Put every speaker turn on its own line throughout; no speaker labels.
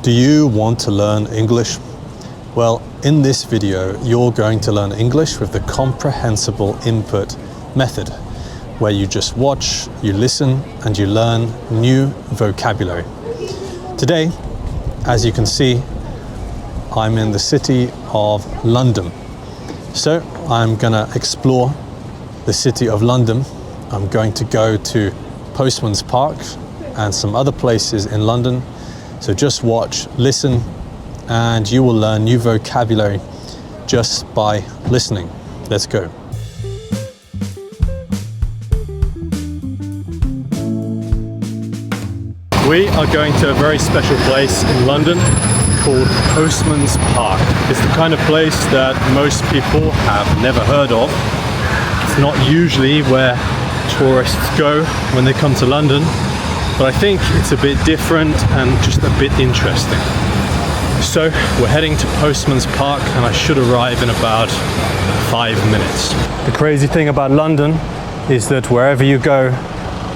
Do you want to learn English? Well, in this video, you're going to learn English with the comprehensible input method, where you just watch, you listen, and you learn new vocabulary. Today, as you can see, I'm in the city of London. So I'm gonna explore the city of London. I'm going to go to Postman's Park and some other places in London. So just watch, listen, and you will learn new vocabulary just by listening. Let's go. We are going to a very special place in London called Postman's Park. It's the kind of place that most people have never heard of. It's not usually where tourists go when they come to London, but I think it's a bit different and just a bit interesting. So we're heading to Postman's Park and I should arrive in about 5 minutes. The crazy thing about London is that wherever you go,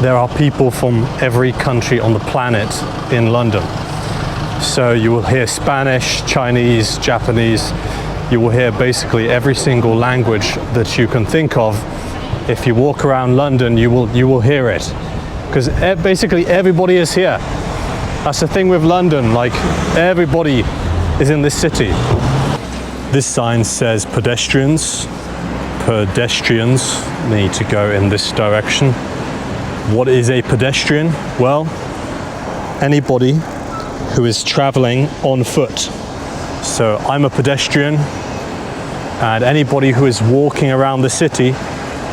there are people from every country on the planet in London. So you will hear Spanish, Chinese, Japanese. You will hear basically every single language that you can think of. If you walk around London, you will hear it. Because basically everybody is here. That's the thing with London, like everybody is in this city. This sign says pedestrians. Pedestrians need to go in this direction. What is a pedestrian? Well, anybody who is traveling on foot. So I'm a pedestrian, and anybody who is walking around the city,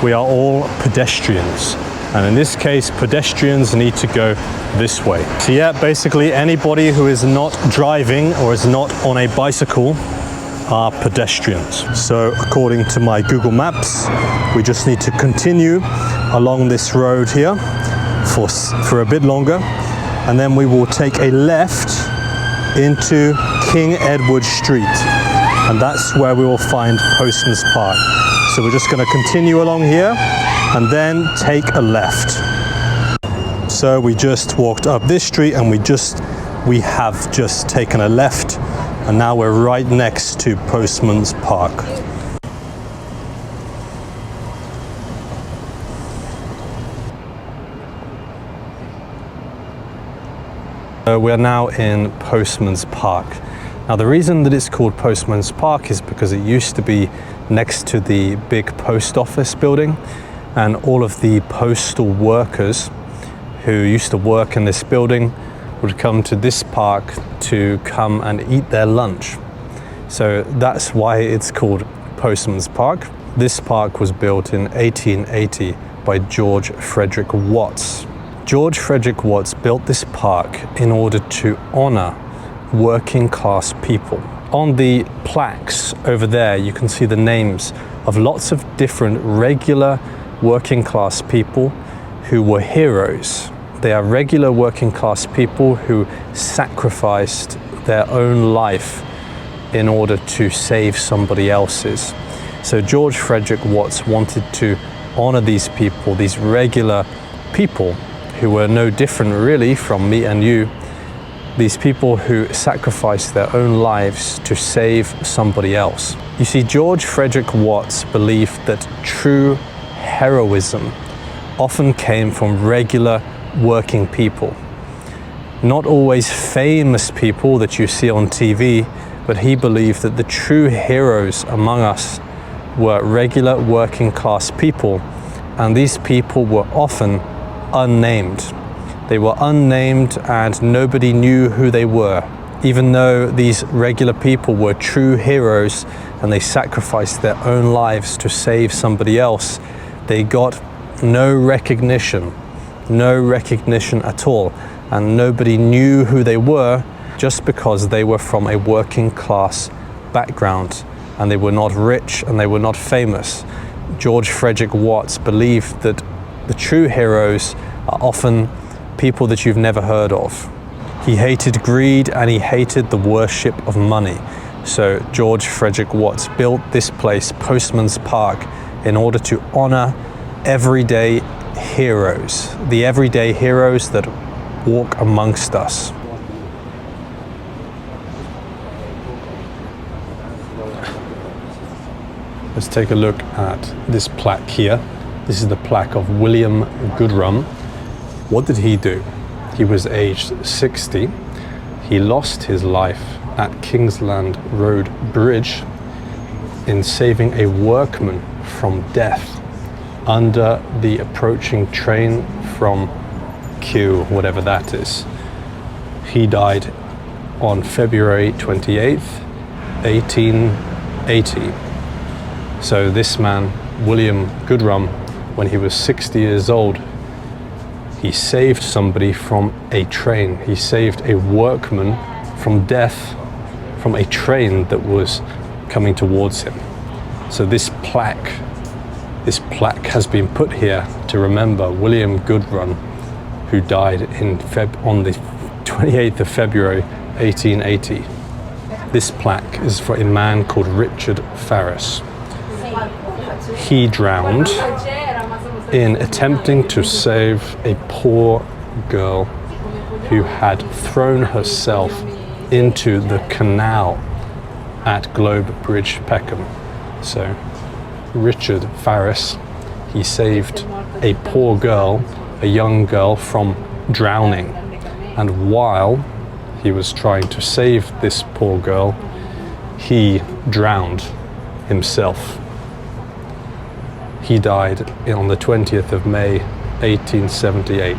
we are all pedestrians. And in this case, pedestrians need to go this way. So yeah, basically anybody who is not driving or is not on a bicycle are pedestrians. So according to my Google Maps, we just need to continue along this road here for a bit longer, and then we will take a left into King Edward Street, and that's where we will find Postman's Park. So we're just going to continue along here and then take a left. So we just walked up this street and we have just taken a left, and now we're right next to Postman's Park. We're now in Postman's Park. Now the reason that it's called Postman's Park is because it used to be next to the big post office building, and all of the postal workers who used to work in this building would come to this park to come and eat their lunch. So that's why it's called Postman's Park. This park was built in 1880 by George Frederick Watts. George Frederick Watts built this park in order to honor working class people. On the plaques over there, you can see the names of lots of different regular working class people who were heroes. They are regular working class people who sacrificed their own life in order to save somebody else's. So George Frederick Watts wanted to honor these people, these regular people who were no different really from me and you, these people who sacrificed their own lives to save somebody else. You see, George Frederick Watts believed that true heroism often came from regular working people. Not always famous people that you see on TV, but he believed that the true heroes among us were regular working class people, and these people were often unnamed. They were unnamed and nobody knew who they were. Even though these regular people were true heroes and they sacrificed their own lives to save somebody else, they got no recognition at all, and nobody knew who they were just because they were from a working class background and they were not rich and they were not famous. George Frederick Watts believed that the true heroes are often people that you've never heard of. He hated greed and he hated the worship of money. So George Frederick Watts built this place, Postman's Park, in order to honor everyday heroes, the everyday heroes that walk amongst us. Let's take a look at this plaque here. This is the plaque of William Goodrum. What did he do? He was aged 60. He lost his life at Kingsland Road Bridge in saving a workman from death under the approaching train from Kew, whatever that is. He died on February 28th, 1880. So this man, William Goodrum, when he was 60 years old, he saved somebody from a train. He saved a workman from death from a train that was coming towards him. So this plaque has been put here to remember William Goodrum, who died on the 28th of February 1880. This plaque is for a man called Richard Farris. He drowned in attempting to save a poor girl who had thrown herself into the canal at Globe Bridge, Peckham. So Richard Farris, he saved a poor girl, a young girl, from drowning. And while he was trying to save this poor girl, he drowned himself. He died on the 20th of May, 1878.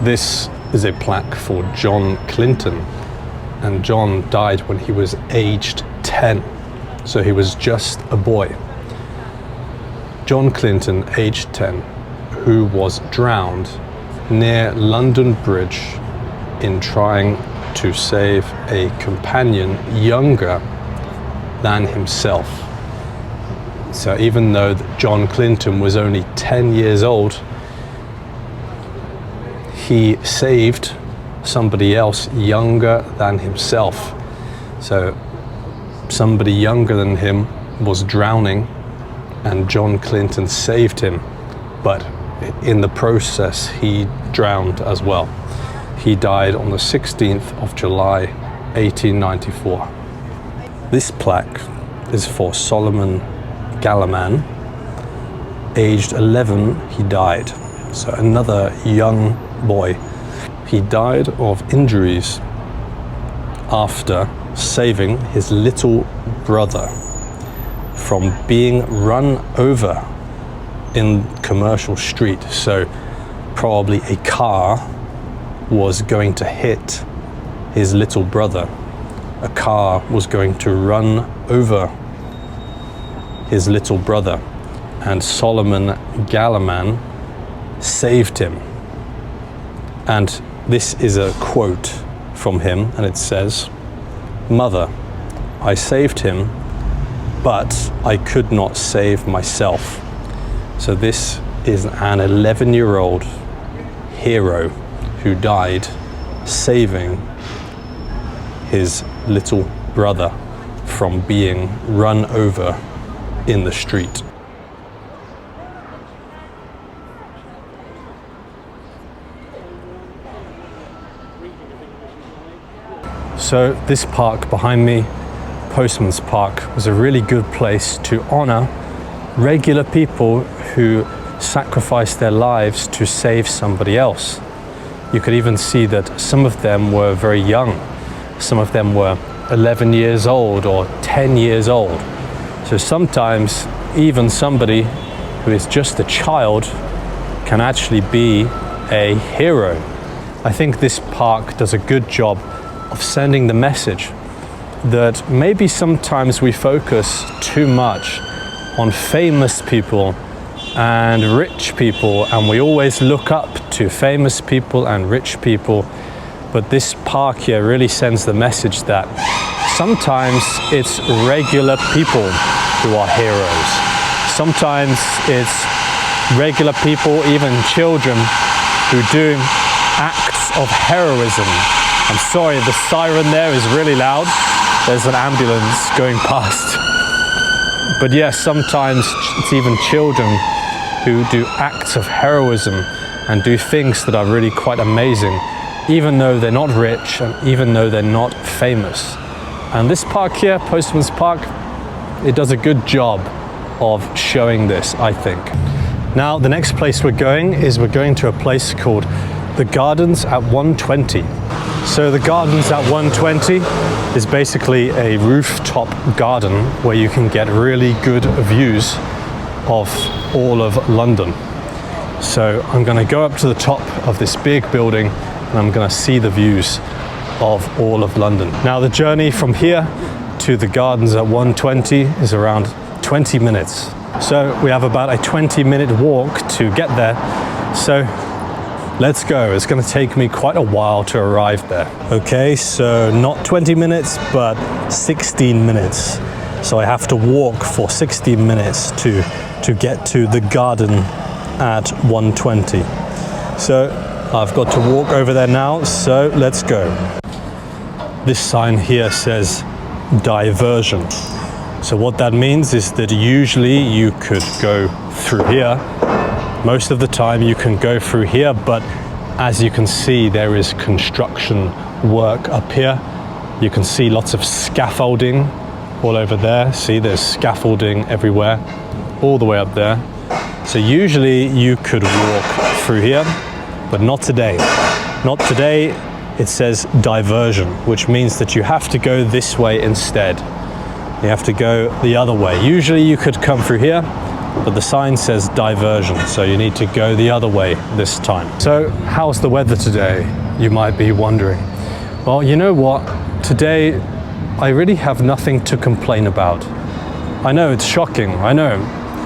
This is a plaque for John Clinton, and John died when he was aged 10, so he was just a boy. John Clinton, aged 10, who was drowned near London Bridge in trying to save a companion younger than himself. So even though John Clinton was only 10 years old, he saved somebody else younger than himself. So somebody younger than him was drowning and John Clinton saved him, but in the process he drowned as well. He died on the 16th of July 1894. This plaque is for Solomon Gallaman. Aged 11, he died. So another young boy. He died of injuries after saving his little brother from being run over in Commercial Street. So probably a car was going to hit his little brother. A car was going to run over his little brother, and Solomon Gallaman saved him. And this is a quote from him, and it says, "Mother, I saved him, but I could not save myself." So this is an 11-year-old hero who died saving his little brother from being run over in the street. So this park behind me, Postman's Park, was a really good place to honor regular people who sacrificed their lives to save somebody else. You could even see that some of them were very young. Some of them were 11 years old or 10 years old. So sometimes even somebody who is just a child can actually be a hero. I think this park does a good job of sending the message that maybe sometimes we focus too much on famous people and rich people, and we always look up to famous people and rich people. But this park here really sends the message that sometimes it's regular people who are heroes. Sometimes it's regular people, even children, who do acts of heroism. I'm sorry, the siren there is really loud. There's an ambulance going past. But yes, sometimes it's even children who do acts of heroism and do things that are really quite amazing, even though they're not rich and even though they're not famous. And this park here, Postman's Park, it does a good job of showing this, I think. Now, the next place we're going to a place called the Gardens at 120. So the Gardens at 120 is basically a rooftop garden where you can get really good views of all of London. So I'm going to go up to the top of this big building and I'm going to see the views of all of London. Now, the journey from here to the Gardens at 120 is around 20 minutes. So we have about a 20-minute walk to get there. So let's go. It's going to take me quite a while to arrive there. Okay, so not 20 minutes, but 16 minutes. So I have to walk for 16 minutes to get to the garden at 120. So I've got to walk over there now, so let's go. This sign here says diversion. So what that means is that usually you could go through here. Most of the time you can go through here, but as you can see, there is construction work up here. You can see lots of scaffolding all over there. See, there's scaffolding everywhere, all the way up there. So usually you could walk through here, but not today. Not today. It says diversion, which means that you have to go this way instead. You have to go the other way. Usually you could come through here, but the sign says diversion, so you need to go the other way this time. So how's the weather today, you might be wondering? Well, you know what? Today, I really have nothing to complain about. I know it's shocking, I know,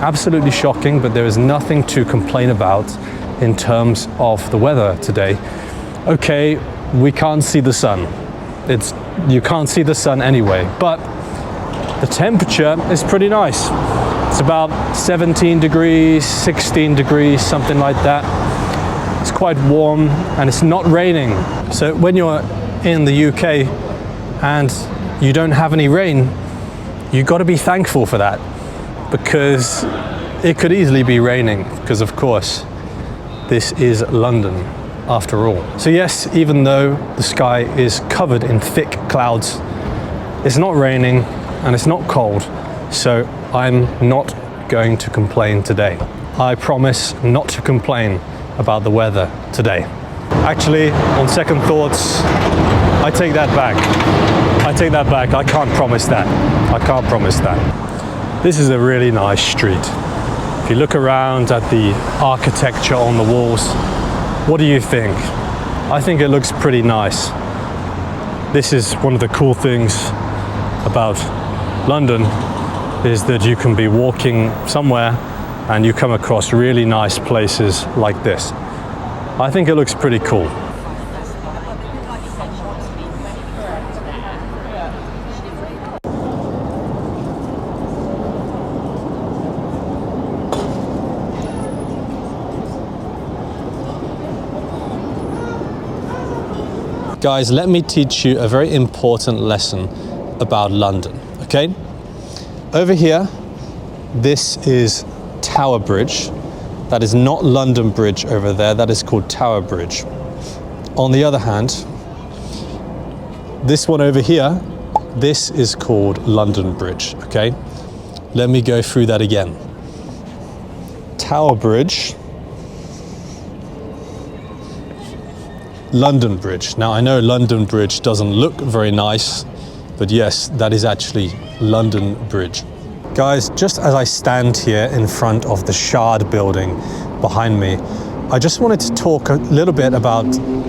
absolutely shocking, but there is nothing to complain about in terms of the weather today. Okay, we can't see the sun. You can't see the sun anyway, but the temperature is pretty nice. It's about 17 degrees, 16 degrees, something like that. It's quite warm and it's not raining. So when you're in the UK and you don't have any rain, you've got to be thankful for that, because it could easily be raining, because of course this is London after all. So yes, even though the sky is covered in thick clouds, it's not raining and it's not cold, so I'm not going to complain today. I promise not to complain about the weather today. Actually, on second thoughts, I take that back. I take that back. I can't promise that. I can't promise that. This is a really nice street. If you look around at the architecture on the walls, what do you think? I think it looks pretty nice. This is one of the cool things about London, is that you can be walking somewhere and you come across really nice places like this. I think it looks pretty cool. Guys, let me teach you a very important lesson about London, okay? Over here, this is Tower Bridge. That is not London Bridge over there, that is called Tower Bridge. On the other hand, this one over here, this is called London Bridge, okay? Let me go through that again. Tower Bridge, London Bridge. Now I know London Bridge doesn't look very nice, but yes, that is actually London Bridge. Guys, just as I stand here in front of the Shard building behind me, I just wanted to talk a little bit about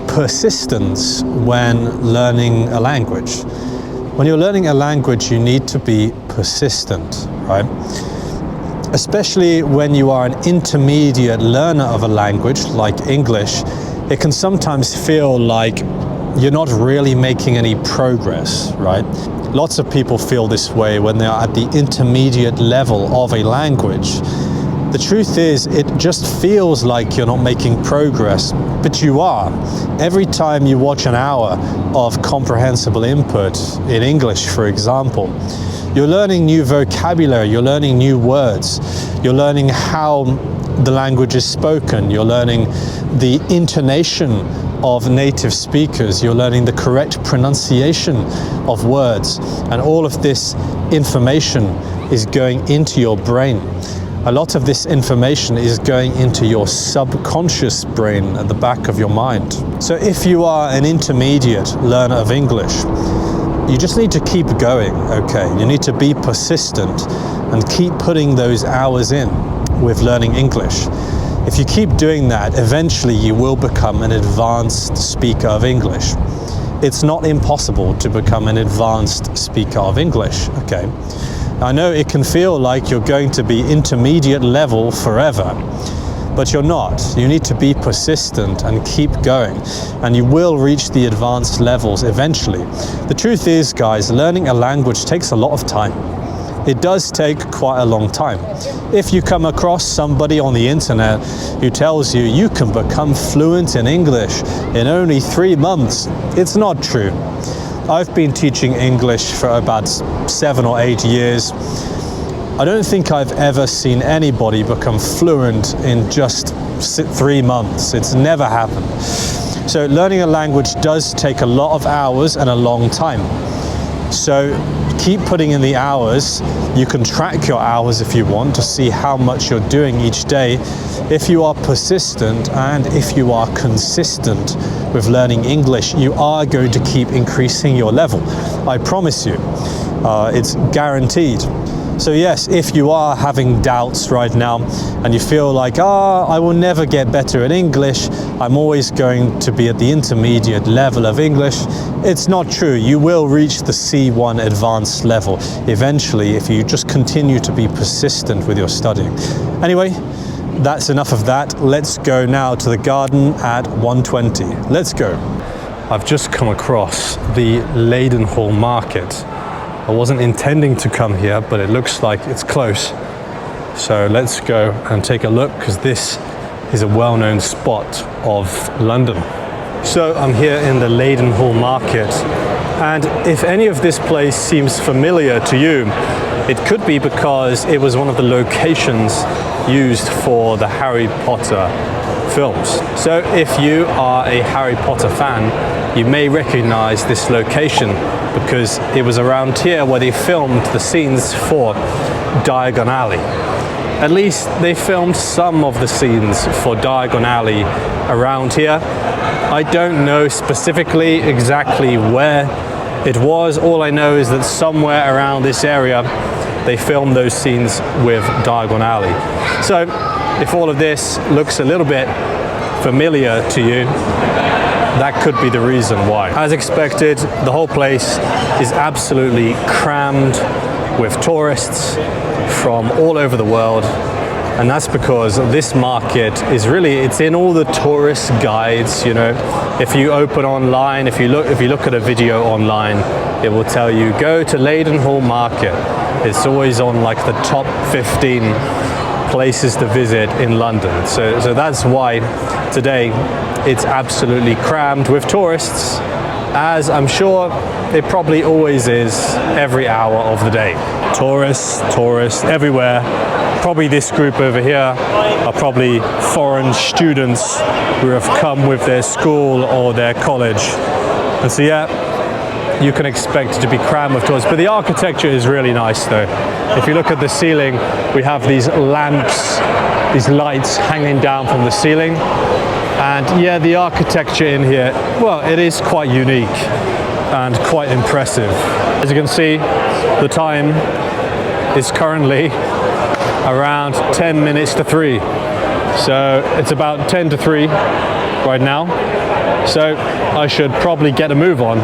persistence when learning a language. When you're learning a language, you need to be persistent, right? Especially when you are an intermediate learner of a language like English, it can sometimes feel like you're not really making any progress, right? Lots of people feel this way when they are at the intermediate level of a language. The truth is, it just feels like you're not making progress, but you are. Every time you watch an hour of comprehensible input in English, for example, you're learning new vocabulary, you're learning new words, you're learning how the language is spoken, you're learning the intonation of native speakers. You're learning the correct pronunciation of words, and all of this information is going into your brain. A lot of this information is going into your subconscious brain at the back of your mind. So if you are an intermediate learner of English, you just need to keep going, okay? You need to be persistent and keep putting those hours in with learning English. If you keep doing that, eventually you will become an advanced speaker of English. It's not impossible to become an advanced speaker of English, okay? I know it can feel like you're going to be intermediate level forever, but you're not. You need to be persistent and keep going, and you will reach the advanced levels eventually. The truth is, guys, learning a language takes a lot of time. It does take quite a long time. If you come across somebody on the internet who tells you you can become fluent in English in only 3 months, it's not true. I've been teaching English for about 7 or 8 years. I don't think I've ever seen anybody become fluent in just 3 months. It's never happened. So learning a language does take a lot of hours and a long time. So keep putting in the hours. You can track your hours if you want to see how much you're doing each day. If you are persistent and if you are consistent with learning English, you are going to keep increasing your level. I promise you, it's guaranteed. So yes, if you are having doubts right now and you feel like, I will never get better at English, I'm always going to be at the intermediate level of English, it's not true. You will reach the C1 advanced level eventually if you just continue to be persistent with your studying. Anyway, that's enough of that. Let's go now to the garden at 1:20. Let's go. I've just come across the Leadenhall market. I wasn't intending to come here, but it looks like it's close. So let's go and take a look, because this is a well-known spot of London. So I'm here in the Leadenhall market, and if any of this place seems familiar to you, it could be because it was one of the locations used for the Harry Potter films. So if you are a Harry Potter fan, you may recognize this location because it was around here where they filmed the scenes for Diagon Alley. At least they filmed some of the scenes for Diagon Alley around here. I don't know specifically exactly where it was. All I know is that somewhere around this area they filmed those scenes with Diagon Alley. So if all of this looks a little bit familiar to you, that could be the reason why. As expected, the whole place is absolutely crammed with tourists from all over the world, and that's because this market is really, it's in all the tourist guides. You know, if you open online, if you look at a video online, it will tell you go to Leadenhall Market. It's always on like the top 15 places to visit in London. So that's why today it's absolutely crammed with tourists, as I'm sure it probably always is every hour of the day. Tourists everywhere. Probably this group over here are probably foreign students who have come with their school or their college. And so yeah, you can expect it to be crammed with tourists. But the architecture is really nice though. If you look at the ceiling, we have these lamps, these lights hanging down from the ceiling. And yeah, the architecture in here, well, it is quite unique and quite impressive. As you can see, the time is currently around 10 minutes to 3. So it's about 10 to 3 right now. So I should probably get a move on.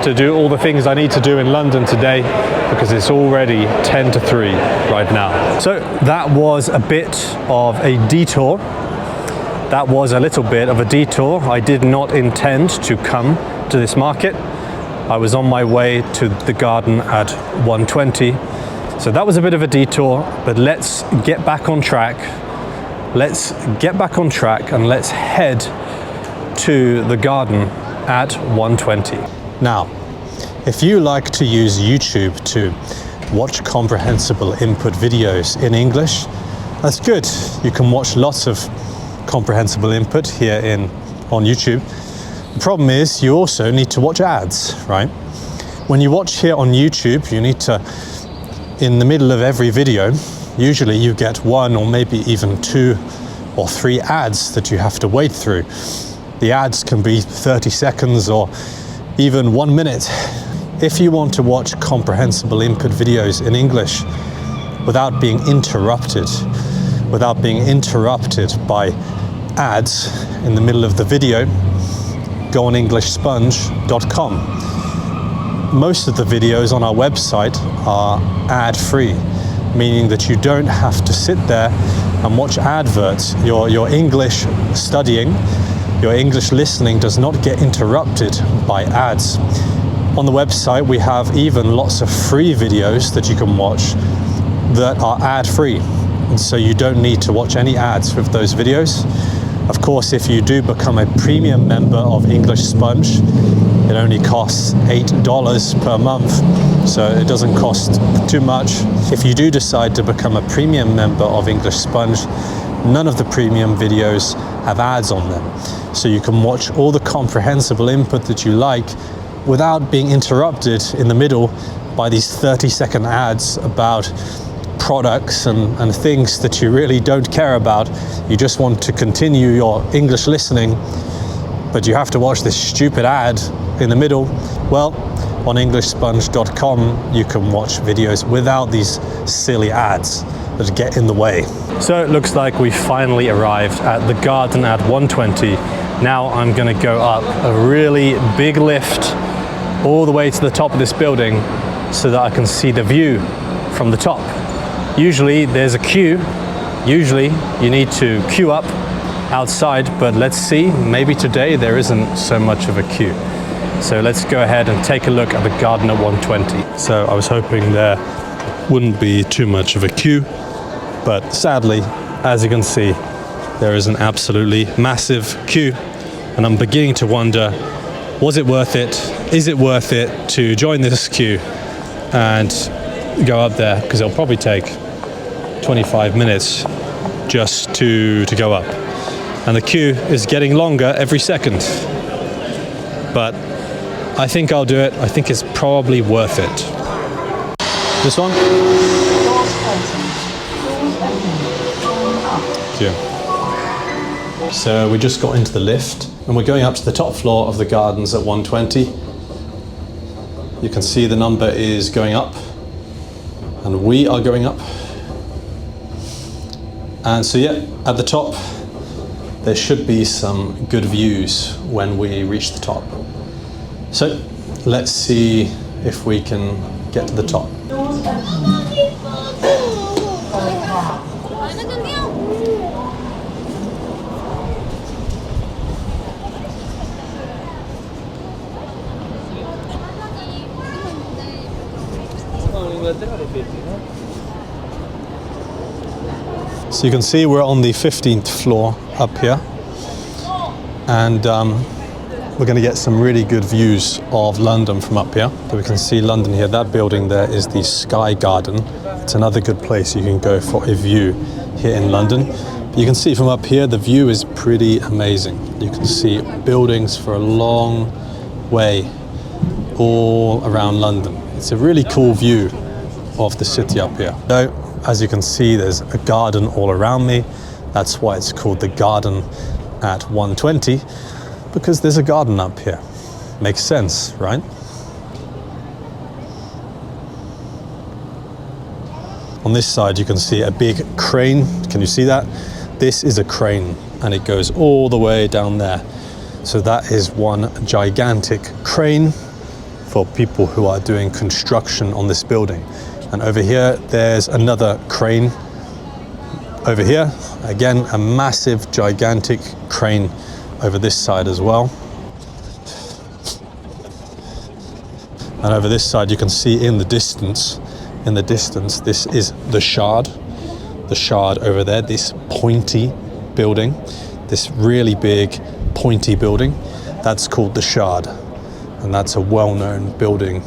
To do all the things I need to do in London today, because it's already 10 to 3 right now. So that was a bit of a detour. That was a little bit of a detour. I did not intend to come to this market. I was on my way to the garden at 1:20. So that was a bit of a detour, but let's get back on track. Let's get back on track and let's head to the garden at 1:20. Now, if you like to use YouTube to watch comprehensible input videos in English, that's good. You can watch lots of comprehensible input here on YouTube. The problem is you also need to watch ads, right? When you watch here on YouTube, you need to, in the middle of every video, usually you get one or maybe even 2 or 3 ads that you have to wait through. The ads can be 30 seconds or even 1 minute. If you want to watch comprehensible input videos in English without being interrupted by ads in the middle of the video, go on EnglishSponge.com. Most of the videos on our website are ad-free, meaning that you don't have to sit there and watch adverts. Your English studying, your English listening does not get interrupted by ads. On the website, we have even lots of free videos that you can watch that are ad-free. And so you don't need to watch any ads with those videos. Of course, if you do become a premium member of English Sponge, it only costs $8 per month, so it doesn't cost too much. If you do decide to become a premium member of English Sponge, none of the premium videos have ads on them. So you can watch all the comprehensible input that you like without being interrupted in the middle by these 30-second ads about products and things that you really don't care about. You just want to continue your English listening, but you have to watch this stupid ad in the middle. Well, on EnglishSponge.com you can watch videos without these silly ads that get in the way. So it looks like we finally arrived at the garden at 120. Now I'm going to go up a really big lift all the way to the top of this building so that I can see the view from the top. Usually there's a queue. Usually you need to queue up outside, but let's see, maybe today there isn't so much of a queue. So let's go ahead and take a look at the garden at 120. So I was hoping there wouldn't be too much of a queue, but sadly, as you can see, there is an absolutely massive queue, and I'm beginning to wonder, was it worth it? Is it worth it to join this queue and go up there? Because it'll probably take 25 minutes just to go up. And the queue is getting longer every second. But I think I'll do it. I think it's probably worth it. This one? Yeah. So we just got into the lift and we're going up to the top floor of the gardens at 120. You can see the number is going up and we are going up. And so yeah, at the top, there should be some good views when we reach the top. So let's see if we can get to the top. So you can see we're on the 15th floor up here, and we're going to get some really good views of London from up here. So we can see London here. That building there is the Sky Garden. It's another good place you can go for a view here in London. But you can see from up here, the view is pretty amazing. You can see buildings for a long way all around London. It's a really cool view of the city up here. So, as you can see, there's a garden all around me. That's why it's called the garden at 120, because there's a garden up here. Makes sense, right? On this side, you can see a big crane. Can you see that? This is a crane, and it goes all the way down there. So that is one gigantic crane for people who are doing construction on this building. And over here, there's another crane. Over here, again, a massive, gigantic crane over this side as well. And over this side, you can see in the distance, this is the Shard. The Shard over there, this pointy building, this really big, pointy building, that's called the Shard. And that's a well-known building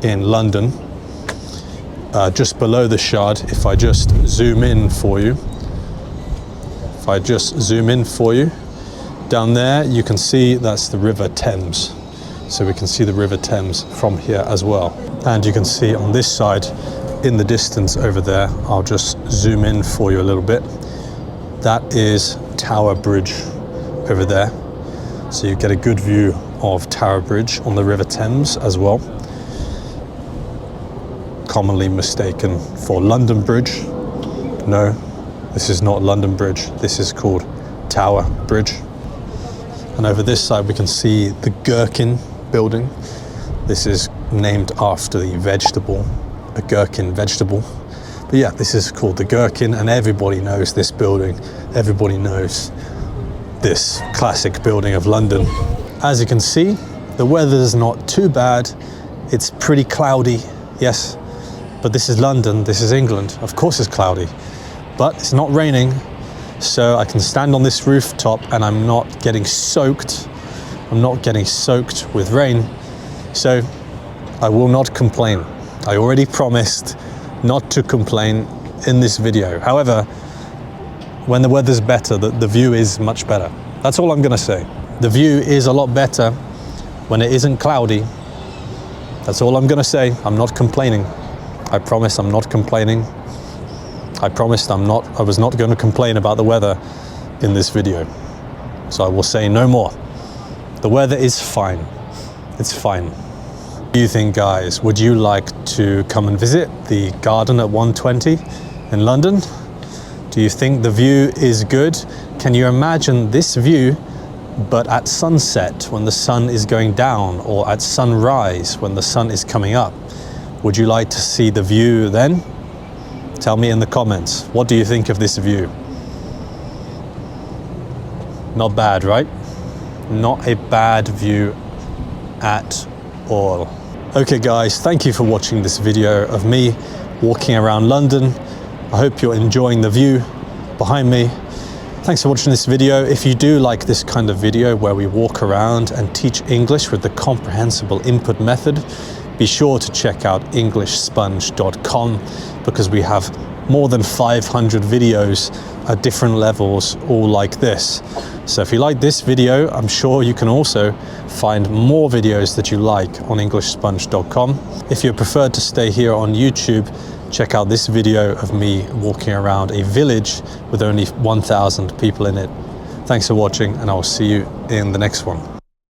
in London. Just below the Shard, if I just zoom in for you, If I just zoom in for you, down there you can see that's the River Thames. So we can see the River Thames from here as well. And you can see on this side, in the distance over there, I'll just zoom in for you a little bit. That is Tower Bridge over there. So you get a good view of Tower Bridge on the River Thames as well. Commonly mistaken for London Bridge. No, this is not London Bridge. This is called Tower Bridge. And over this side we can see the Gherkin building. This is named after the vegetable, a gherkin vegetable. But yeah, this is called the Gherkin, and everybody knows this building. Everybody knows this classic building of London. As you can see, the weather's not too bad. It's pretty cloudy, yes, but this is London, this is England. Of course it's cloudy, but it's not raining, so I can stand on this rooftop and I'm not getting soaked. I'm not getting soaked with rain, so I will not complain. I already promised not to complain in this video. However, when the weather's better, the view is much better. That's all I'm gonna say. The view is a lot better when it isn't cloudy. That's all I'm gonna say. I'm not complaining. I promise I'm not complaining. I promised I was not gonna complain about the weather in this video. So I will say no more. The weather is fine. It's fine. What do you think, guys? Would you like to come and visit the garden at 120 in London? Do you think the view is good? Can you imagine this view, but at sunset when the sun is going down, or at sunrise when the sun is coming up? Would you like to see the view then? Tell me in the comments. What do you think of this view? Not bad, right? Not a bad view at all. Okay guys, thank you for watching this video of me walking around London. I hope you're enjoying the view behind me. Thanks for watching this video. If you do like this kind of video where we walk around and teach English with the comprehensible input method, be sure to check out EnglishSponge.com, because we have more than 500 videos at different levels, all like this. So if you like this video, I'm sure you can also find more videos that you like on EnglishSponge.com. If you prefer to stay here on YouTube, check out this video of me walking around a village with only 1,000 people in it. Thanks for watching, and I'll see you in the next one.